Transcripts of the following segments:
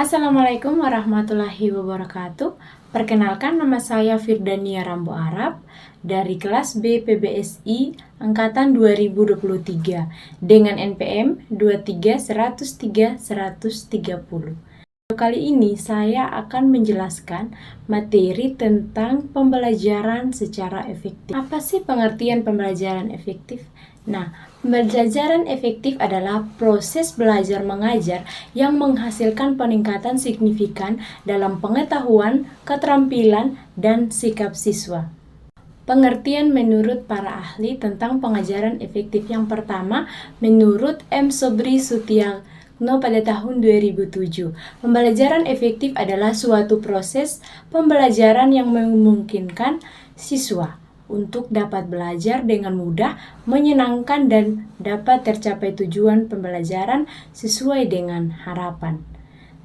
Assalamualaikum warahmatullahi wabarakatuh. Perkenalkan, nama saya Firdania Rambo Arab dari kelas B PBSI angkatan 2023 dengan NPM 23103-130. Kali ini saya akan menjelaskan materi tentang pembelajaran secara efektif. Apa sih pengertian pembelajaran efektif? Nah, pembelajaran efektif adalah proses belajar mengajar yang menghasilkan peningkatan signifikan dalam pengetahuan, keterampilan, dan sikap siswa. Pengertian menurut para ahli tentang pengajaran efektif yang pertama, menurut M. Sobri Sutiakno pada tahun 2007, pembelajaran efektif adalah suatu proses pembelajaran yang memungkinkan siswa untuk dapat belajar dengan mudah, menyenangkan, dan dapat tercapai tujuan pembelajaran sesuai dengan harapan.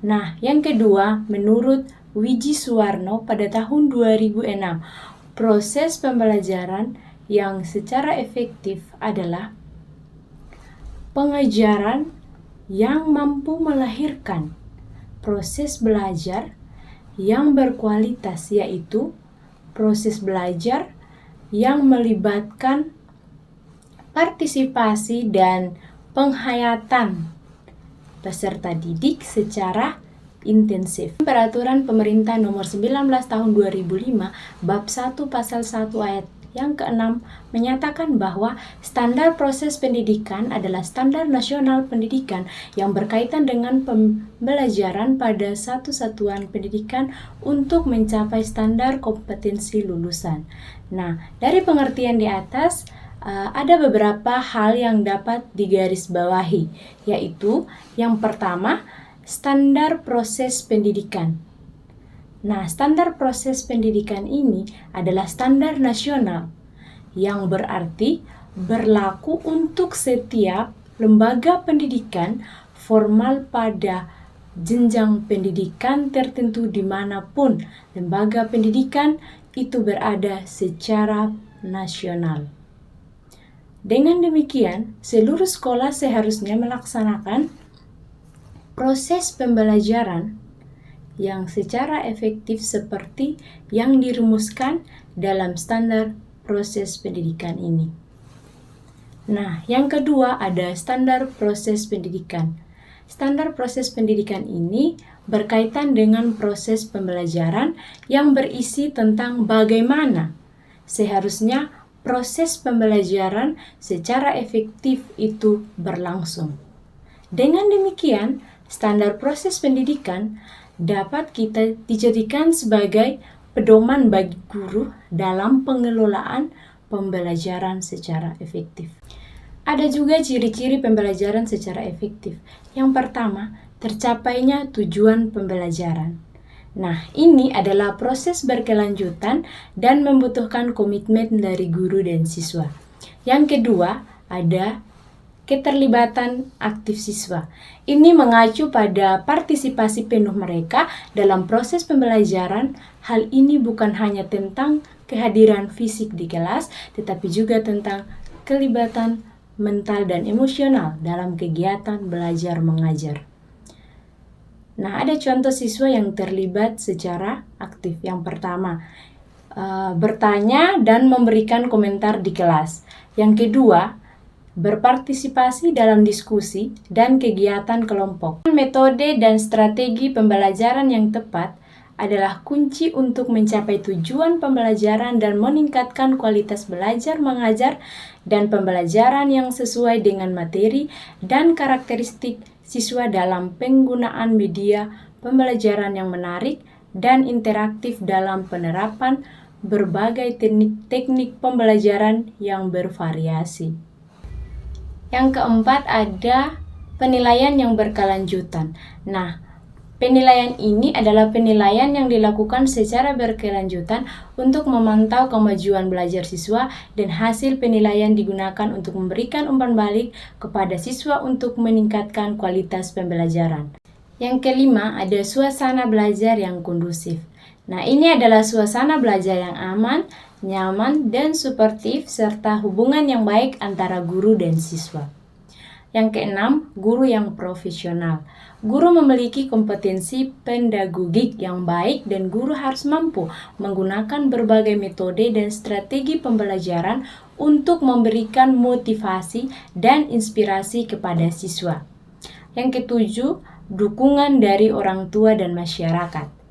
Nah, yang kedua, menurut Wiji Suwarno pada tahun 2006, proses pembelajaran yang secara efektif adalah pengajaran yang mampu melahirkan proses belajar yang berkualitas, yaitu proses belajar yang melibatkan partisipasi dan penghayatan peserta didik secara intensif. Peraturan Pemerintah Nomor 19 Tahun 2005 Bab 1 Pasal 1 Ayat yang ke-6 menyatakan bahwa standar proses pendidikan adalah standar nasional pendidikan yang berkaitan dengan pembelajaran pada satu satuan pendidikan untuk mencapai standar kompetensi lulusan. Nah, dari pengertian di atas, ada beberapa hal yang dapat digarisbawahi, yaitu yang pertama, standar proses pendidikan. Nah, standar proses pendidikan ini adalah standar nasional yang berarti berlaku untuk setiap lembaga pendidikan formal pada jenjang pendidikan tertentu dimanapun lembaga pendidikan itu berada secara nasional. Dengan demikian, seluruh sekolah seharusnya melaksanakan proses pembelajaran yang secara efektif seperti yang dirumuskan dalam standar proses pendidikan ini. Nah, yang kedua ada standar proses pendidikan. Standar proses pendidikan ini berkaitan dengan proses pembelajaran yang berisi tentang bagaimana seharusnya proses pembelajaran secara efektif itu berlangsung. Dengan demikian, standar proses pendidikan dapat kita dijadikan sebagai pedoman bagi guru dalam pengelolaan pembelajaran secara efektif. Ada juga ciri-ciri pembelajaran secara efektif. Yang pertama, tercapainya tujuan pembelajaran. Nah, ini adalah proses berkelanjutan dan membutuhkan komitmen dari guru dan siswa. Yang kedua, ada keterlibatan aktif siswa. Ini mengacu pada partisipasi penuh mereka dalam proses pembelajaran. Hal ini bukan hanya tentang kehadiran fisik di kelas, tetapi juga tentang kelibatan mental dan emosional dalam kegiatan belajar mengajar. Nah, ada contoh siswa yang terlibat secara aktif. Yang pertama, bertanya dan memberikan komentar di kelas. Yang kedua, berpartisipasi dalam diskusi dan kegiatan kelompok. Metode dan strategi pembelajaran yang tepat adalah kunci untuk mencapai tujuan pembelajaran dan meningkatkan kualitas belajar mengajar dan pembelajaran yang sesuai dengan materi dan karakteristik siswa dalam penggunaan media pembelajaran yang menarik dan interaktif dalam penerapan berbagai teknik pembelajaran yang bervariasi. Yang keempat ada penilaian yang berkelanjutan. Nah, penilaian ini adalah penilaian yang dilakukan secara berkelanjutan untuk memantau kemajuan belajar siswa dan hasil penilaian digunakan untuk memberikan umpan balik kepada siswa untuk meningkatkan kualitas pembelajaran. Yang kelima ada suasana belajar yang kondusif. Nah, ini adalah suasana belajar yang aman, nyaman, dan suportif serta hubungan yang baik antara guru dan siswa. Yang keenam, guru yang profesional. Guru memiliki kompetensi pedagogik yang baik dan guru harus mampu menggunakan berbagai metode dan strategi pembelajaran untuk memberikan motivasi dan inspirasi kepada siswa. Yang ketujuh, dukungan dari orang tua dan masyarakat.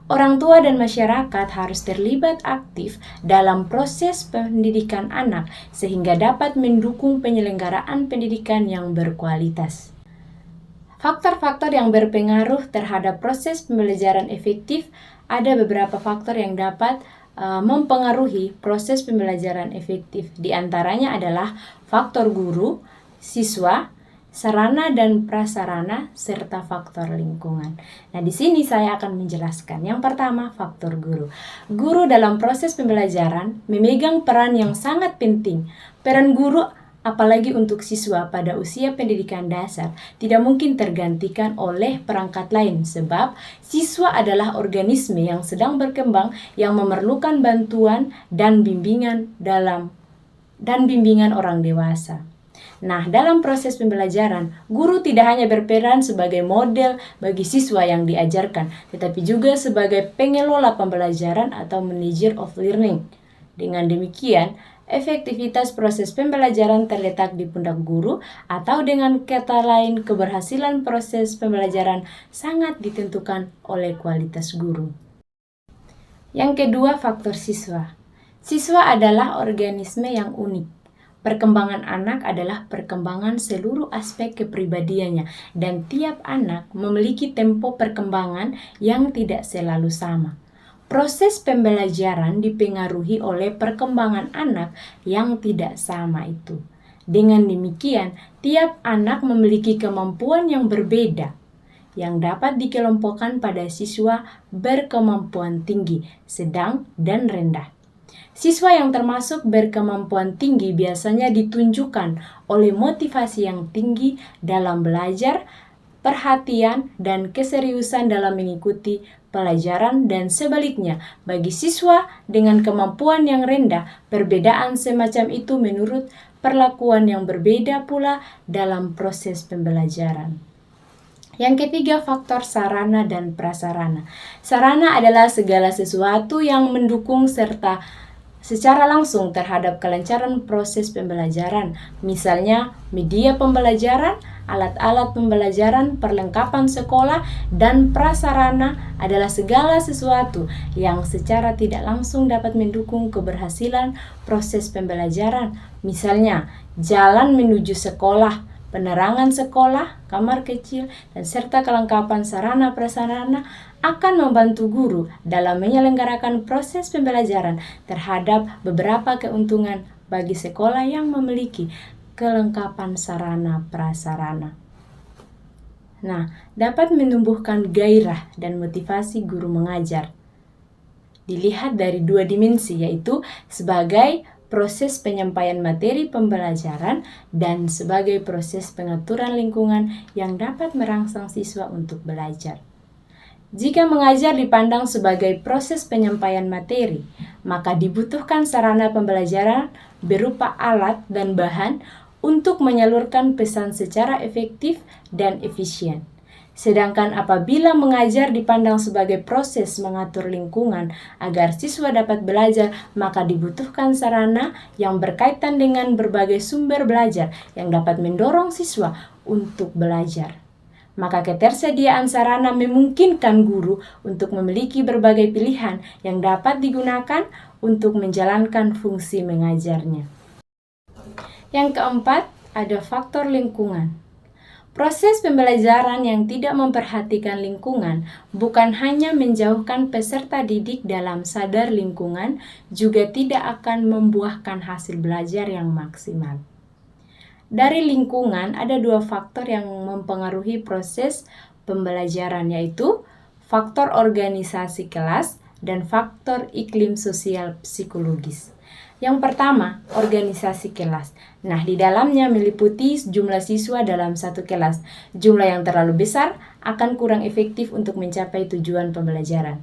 Orang tua dan masyarakat harus terlibat aktif dalam proses pendidikan anak sehingga dapat mendukung penyelenggaraan pendidikan yang berkualitas. Faktor-faktor yang berpengaruh terhadap proses pembelajaran efektif, ada beberapa faktor yang dapat mempengaruhi proses pembelajaran efektif. Di antaranya adalah faktor guru, siswa, sarana dan prasarana, serta faktor lingkungan. Nah, di sini saya akan menjelaskan. Yang pertama, faktor guru. Guru dalam proses pembelajaran memegang peran yang sangat penting. Peran guru, apalagi untuk siswa pada usia pendidikan dasar, tidak mungkin tergantikan oleh perangkat lain sebab siswa adalah organisme yang sedang berkembang yang memerlukan bantuan dan bimbingan orang dewasa. Nah, dalam proses pembelajaran, guru tidak hanya berperan sebagai model bagi siswa yang diajarkan, tetapi juga sebagai pengelola pembelajaran atau manager of learning. Dengan demikian, efektivitas proses pembelajaran terletak di pundak guru, atau dengan kata lain, keberhasilan proses pembelajaran sangat ditentukan oleh kualitas guru. Yang kedua, faktor siswa. Siswa adalah organisme yang unik. Perkembangan anak adalah perkembangan seluruh aspek kepribadiannya dan tiap anak memiliki tempo perkembangan yang tidak selalu sama. Proses pembelajaran dipengaruhi oleh perkembangan anak yang tidak sama itu. Dengan demikian, tiap anak memiliki kemampuan yang berbeda yang dapat dikelompokkan pada siswa berkemampuan tinggi, sedang, dan rendah. Siswa yang termasuk berkemampuan tinggi biasanya ditunjukkan oleh motivasi yang tinggi dalam belajar, perhatian, dan keseriusan dalam mengikuti pelajaran, dan sebaliknya bagi siswa dengan kemampuan yang rendah, perbedaan semacam itu menurut perlakuan yang berbeda pula dalam proses pembelajaran. Yang ketiga, faktor sarana dan prasarana. Sarana adalah segala sesuatu yang mendukung serta secara langsung terhadap kelancaran proses pembelajaran, misalnya media pembelajaran, alat-alat pembelajaran, perlengkapan sekolah, dan prasarana adalah segala sesuatu yang secara tidak langsung dapat mendukung keberhasilan proses pembelajaran, misalnya jalan menuju sekolah, penerangan sekolah, kamar kecil, dan serta kelengkapan sarana prasarana akan membantu guru dalam menyelenggarakan proses pembelajaran terhadap beberapa keuntungan bagi sekolah yang memiliki kelengkapan sarana prasarana. Nah, dapat menumbuhkan gairah dan motivasi guru mengajar. Dilihat dari dua dimensi, yaitu sebagai proses penyampaian materi pembelajaran dan sebagai proses pengaturan lingkungan yang dapat merangsang siswa untuk belajar. Jika mengajar dipandang sebagai proses penyampaian materi, maka dibutuhkan sarana pembelajaran berupa alat dan bahan untuk menyalurkan pesan secara efektif dan efisien. Sedangkan apabila mengajar dipandang sebagai proses mengatur lingkungan agar siswa dapat belajar, maka dibutuhkan sarana yang berkaitan dengan berbagai sumber belajar yang dapat mendorong siswa untuk belajar. Maka ketersediaan sarana memungkinkan guru untuk memiliki berbagai pilihan yang dapat digunakan untuk menjalankan fungsi mengajarnya. Yang keempat, ada faktor lingkungan. Proses pembelajaran yang tidak memperhatikan lingkungan bukan hanya menjauhkan peserta didik dalam sadar lingkungan, juga tidak akan membuahkan hasil belajar yang maksimal. Dari lingkungan ada dua faktor yang mempengaruhi proses pembelajaran, yaitu faktor organisasi kelas dan faktor iklim sosial psikologis. Yang pertama, organisasi kelas. Nah, di dalamnya meliputi jumlah siswa dalam satu kelas. Jumlah yang terlalu besar akan kurang efektif untuk mencapai tujuan pembelajaran.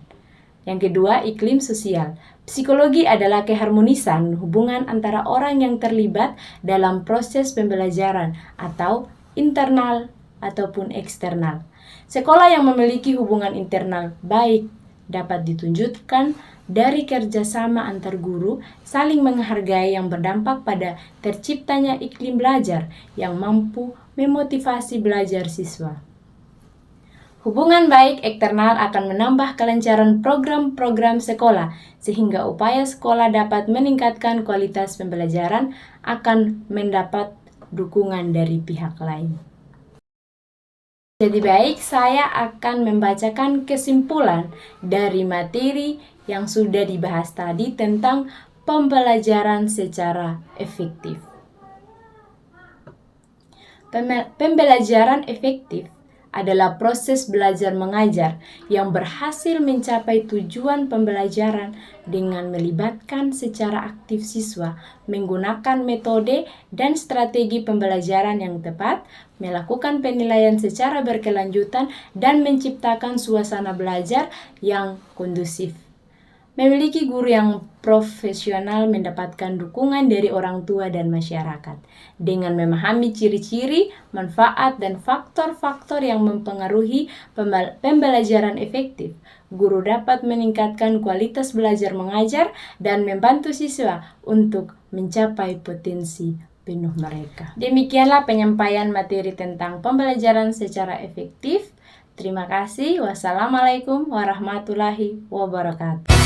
Yang kedua, iklim sosial. Psikologi adalah keharmonisan hubungan antara orang yang terlibat dalam proses pembelajaran atau internal ataupun eksternal. Sekolah yang memiliki hubungan internal baik dapat ditunjukkan dari kerjasama antar guru, saling menghargai yang berdampak pada terciptanya iklim belajar yang mampu memotivasi belajar siswa. Hubungan baik eksternal akan menambah kelancaran program-program sekolah, sehingga upaya sekolah dapat meningkatkan kualitas pembelajaran akan mendapat dukungan dari pihak lain. Jadi baik, saya akan membacakan kesimpulan dari materi yang sudah dibahas tadi tentang pembelajaran secara efektif. Pembelajaran efektif adalah proses belajar mengajar yang berhasil mencapai tujuan pembelajaran dengan melibatkan secara aktif siswa, menggunakan metode dan strategi pembelajaran yang tepat, melakukan penilaian secara berkelanjutan, dan menciptakan suasana belajar yang kondusif. Memiliki guru yang profesional mendapatkan dukungan dari orang tua dan masyarakat. Dengan memahami ciri-ciri, manfaat, dan faktor-faktor yang mempengaruhi pembelajaran efektif, guru dapat meningkatkan kualitas belajar mengajar dan membantu siswa untuk mencapai potensi penuh mereka. Demikianlah penyampaian materi tentang pembelajaran secara efektif. Terima kasih. Wassalamualaikum warahmatullahi wabarakatuh.